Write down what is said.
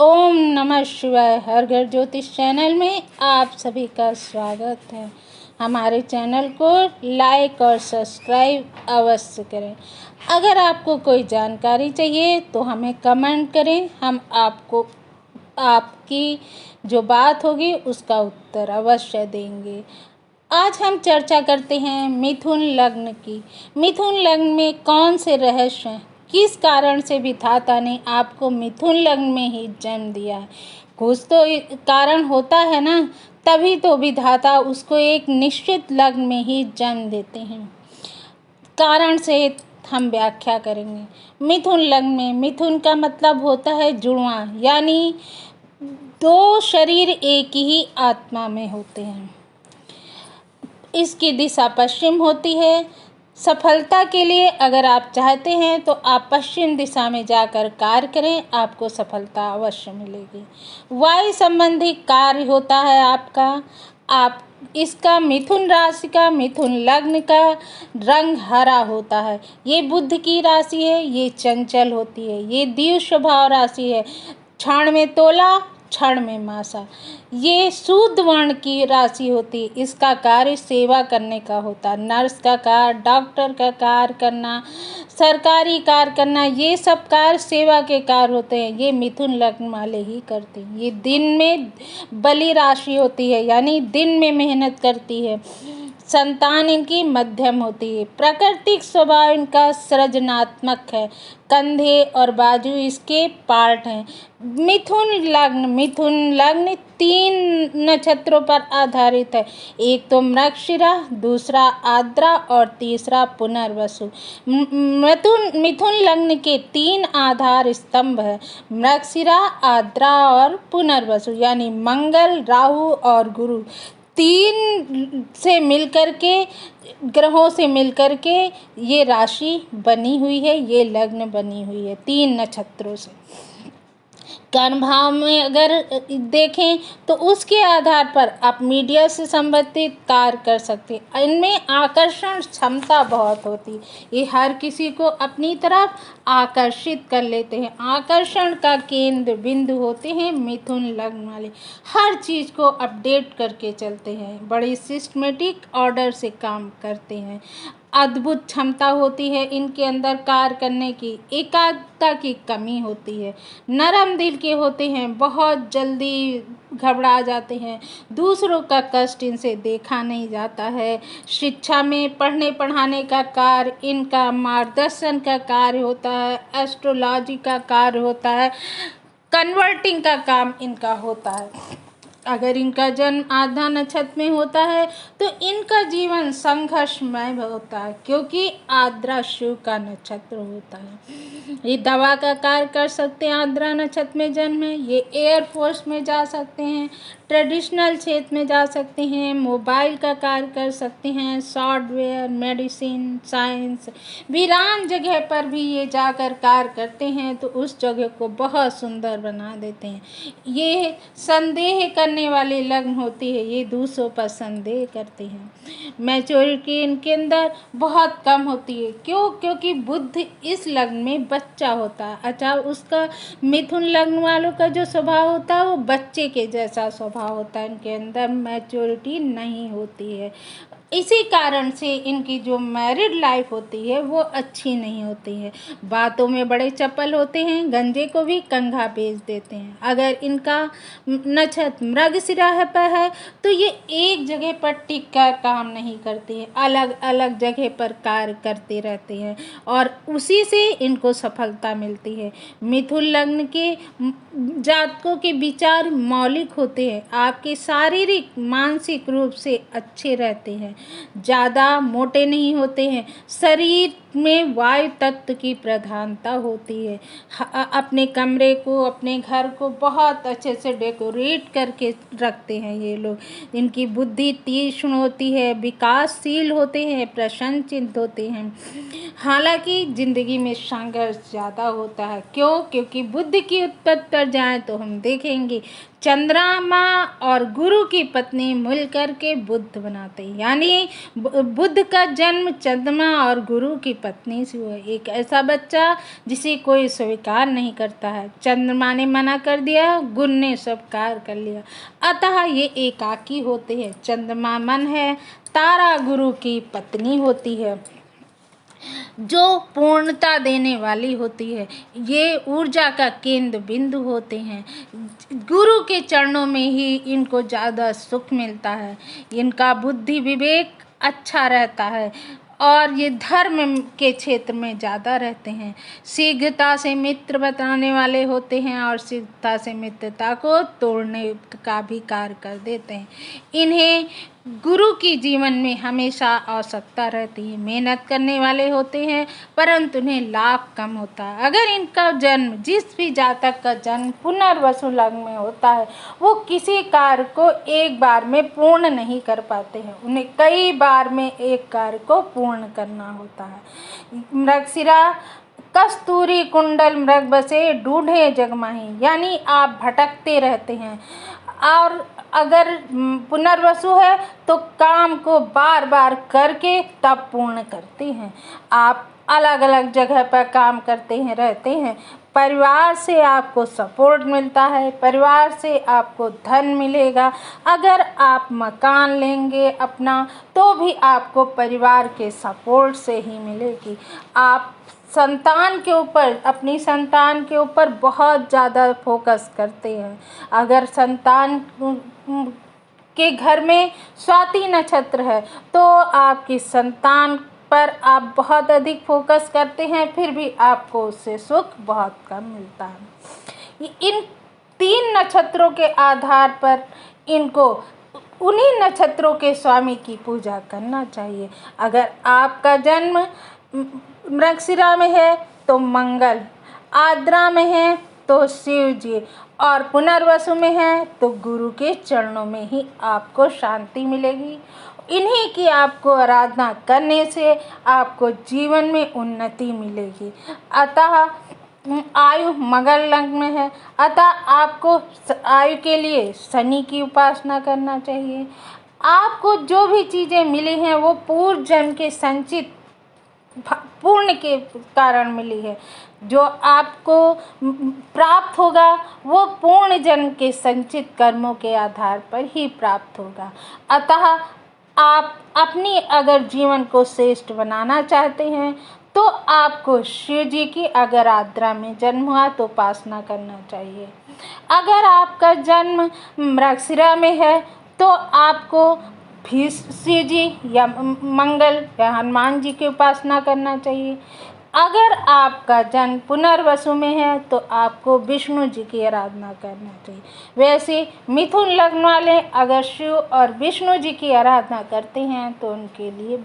ओम नमः शिवाय। हर घर ज्योतिष चैनल में आप सभी का स्वागत है। हमारे चैनल को लाइक और सब्सक्राइब अवश्य करें। अगर आपको कोई जानकारी चाहिए तो हमें कमेंट करें, हम आपको आपकी जो बात होगी उसका उत्तर अवश्य देंगे। आज हम चर्चा करते हैं मिथुन लग्न की। मिथुन लग्न में कौन से रहस्य हैं, किस कारण से विधाता ने आपको मिथुन लग्न में ही जन्म दिया है। कुछ तो कारण होता है ना, तभी तो विधाता उसको एक निश्चित लग्न में ही जन्म देते हैं। कारण से हम व्याख्या करेंगे। मिथुन लग्न में, मिथुन का मतलब होता है जुड़वां, यानी दो शरीर एक ही आत्मा में होते हैं। इसकी दिशा पश्चिम होती है। सफलता के लिए अगर आप चाहते हैं तो आप पश्चिम दिशा में जाकर कार्य करें, आपको सफलता अवश्य मिलेगी। वायु संबंधी कार्य होता है आपका। आप इसका मिथुन राशि का, मिथुन लग्न का रंग हरा होता है। ये बुध की राशि है, ये चंचल होती है, ये दीव स्वभाव राशि है। क्षण में तोला, क्षण में मासा। ये शुद्ध वर्ण की राशि होती है। इसका कार्य सेवा करने का होता है। नर्स का कार्य, डॉक्टर का कार्य करना, सरकारी कार्य करना, ये सब कार्य सेवा के कार्य होते हैं। ये मिथुन लग्न वाले ही करते हैं। ये दिन में बलि राशि होती है, यानी दिन में मेहनत करती है। संतान इनकी मध्यम होती है। प्राकृतिक स्वभाव इनका सृजनात्मक है। कंधे और बाजू इसके पार्ट हैं। मिथुन लग्न 3 नक्षत्रों पर आधारित है। एक तो मृगशिरा, दूसरा आद्रा और तीसरा पुनर्वसु। मिथुन लग्न के 3 आधार स्तंभ है, मृगशिरा, आद्रा और पुनर्वसु, यानी मंगल, राहु और गुरु। 3 से मिलकर के, ग्रहों से मिलकर के ये राशि बनी हुई है, ये लग्न बनी हुई है 3 नक्षत्रों से। कर्म भाव में अगर देखें तो उसके आधार पर आप मीडिया से संबंधित कार्य कर सकते हैं। इनमें आकर्षण क्षमता बहुत होती है। ये हर किसी को अपनी तरफ आकर्षित कर लेते हैं। आकर्षण का केंद्र बिंदु होते हैं मिथुन लग्न वाले। हर चीज़ को अपडेट करके चलते हैं, बड़ी सिस्टमेटिक ऑर्डर से काम करते हैं। अद्भुत क्षमता होती है इनके अंदर कार्य करने की। एकाग्रता की कमी होती है। नरम दिल के होते हैं, बहुत जल्दी घबरा जाते हैं। दूसरों का कष्ट इनसे देखा नहीं जाता है। शिक्षा में पढ़ने पढ़ाने का कार्य इनका, मार्गदर्शन का कार्य होता है, एस्ट्रोलॉजी का कार्य होता है, कन्वर्टिंग का काम इनका होता है। अगर इनका जन्म आधा नक्षत्र में होता है तो इनका जीवन संघर्षमय होता है, क्योंकि आद्रा शिव का नक्षत्र होता है। ये दवा का कार्य कर सकते हैं। आद्रा नक्षत्र में जन्म है। ये एयरफोर्स में जा सकते हैं, ट्रेडिशनल क्षेत्र में जा सकते हैं, मोबाइल का कार्य कर सकते हैं, सॉफ्टवेयर, मेडिसिन, साइंस। वीरान जगह पर भी ये जाकर कार्य करते हैं तो उस जगह को बहुत सुंदर बना देते हैं। ये संदेह करने वाले लग्न होती है। ये दूसरों पर संदेह करते हैं। मैच्योरिटी इनके अंदर बहुत कम होती है। क्यों? क्योंकि बुध इस लग्न में बच्चा होता है। अच्छा, उसका मिथुन लग्न वालों का जो स्वभाव होता है वो बच्चे के जैसा स्वभाव होता है। इनके अंदर मैच्योरिटी नहीं होती है। इसी कारण से इनकी जो मैरिड लाइफ होती है वो अच्छी नहीं होती है। बातों में बड़े चपल होते हैं, गंजे को भी कंघा बेच देते हैं। अगर इनका नक्षत्र मृगशिरा पर है तो ये एक जगह पर टिक कर काम नहीं करते हैं, अलग अलग जगह पर कार्य करते रहते हैं और उसी से इनको सफलता मिलती है। मिथुन लग्न के जातकों के विचार मौलिक होते हैं। आपके शारीरिक मानसिक रूप से अच्छे रहते हैं, ज़्यादा मोटे नहीं होते हैं। शरीर में वायु तत्व की प्रधानता होती है। अपने कमरे को, अपने घर को बहुत अच्छे से डेकोरेट करके रखते हैं ये लोग। इनकी बुद्धि तीक्ष्ण होती है, विकासशील होते हैं, प्रसन्नचित्त होते हैं। हालांकि जिंदगी में संघर्ष ज़्यादा होता है। क्यों? क्योंकि बुध की उत्पत्ति पर जाएं तो हम देखेंगे चंद्रमा और गुरु की पत्नी मिलकर के बुध बनाते हैं, यानी यदि बुध का जन्म चंद्रमा और गुरु की पत्नी से हुआ, एक ऐसा बच्चा जिसे कोई स्वीकार नहीं करता है। चंद्रमा ने मना कर दिया, गुरु ने स्वीकार कर लिया, अतः ये एकाकी होते हैं। चंद्रमा मन है, तारा गुरु की पत्नी होती है जो पूर्णता देने वाली होती है। ये ऊर्जा का केंद्र बिंदु होते हैं। गुरु के चरणों में ही इनको ज़्यादा सुख मिलता है। इनका बुद्धि विवेक अच्छा रहता है और ये धर्म के क्षेत्र में ज़्यादा रहते हैं। शीघ्रता से मित्र बताने वाले होते हैं और शीघ्रता से मित्रता को तोड़ने का भी कार्य कर देते हैं। इन्हें गुरु की जीवन में हमेशा आवश्यकता रहती है। मेहनत करने वाले होते हैं परंतु उन्हें लाभ कम होता है। अगर इनका जन्म, जिस भी जातक का जन्म पुनर्वसु लग्न में होता है, वो किसी कार्य को एक बार में पूर्ण नहीं कर पाते हैं। उन्हें कई बार में एक कार्य को पूर्ण करना होता है। मृगशिरा कस्तूरी कुंडल मृग बसे ढूंढे जगमाही, यानी आप भटकते रहते हैं। और अगर पुनर्वसु है तो काम को बार बार करके तब पूर्ण करते हैं। आप अलग अलग जगह पर काम करते हैं, रहते हैं। परिवार से आपको सपोर्ट मिलता है, परिवार से आपको धन मिलेगा। अगर आप मकान लेंगे अपना तो भी आपको परिवार के सपोर्ट से ही मिलेगी। आप संतान के ऊपर, अपनी संतान के ऊपर बहुत ज़्यादा फोकस करते हैं। अगर संतान के घर में स्वाति नक्षत्र है तो आपकी संतान पर आप बहुत अधिक फोकस करते हैं, फिर भी आपको उससे सुख बहुत कम मिलता है। इन 3 नक्षत्रों के आधार पर इनको उन्हीं नक्षत्रों के स्वामी की पूजा करना चाहिए। अगर आपका जन्म मृगशिरा में है तो मंगल, आद्रा में है तो शिव जी, और पुनर्वसु में है तो गुरु के चरणों में ही आपको शांति मिलेगी। इन्हीं की आपको आराधना करने से आपको जीवन में उन्नति मिलेगी। अतः आयु मगर लग्न में है, अतः आपको आयु के लिए शनि की उपासना करना चाहिए। आपको जो भी चीज़ें मिली हैं वो पूर्व जन्म के संचित पुण्य के कारण मिली है। जो आपको प्राप्त होगा वो पूर्ण जन्म के संचित कर्मों के आधार पर ही प्राप्त होगा। अतः आप अपनी अगर जीवन को श्रेष्ठ बनाना चाहते हैं तो आपको शिव जी की, अगर आद्रा में जन्म हुआ तो उपासना करना चाहिए। अगर आपका जन्म मृगशिरा में है तो आपको शिव जी या मंगल या हनुमान जी की उपासना करना चाहिए। अगर आपका जन्म पुनर्वसु में है तो आपको विष्णु जी की आराधना करना चाहिए। वैसे मिथुन लग्न वाले अगर शिव और विष्णु जी की आराधना करते हैं तो उनके लिए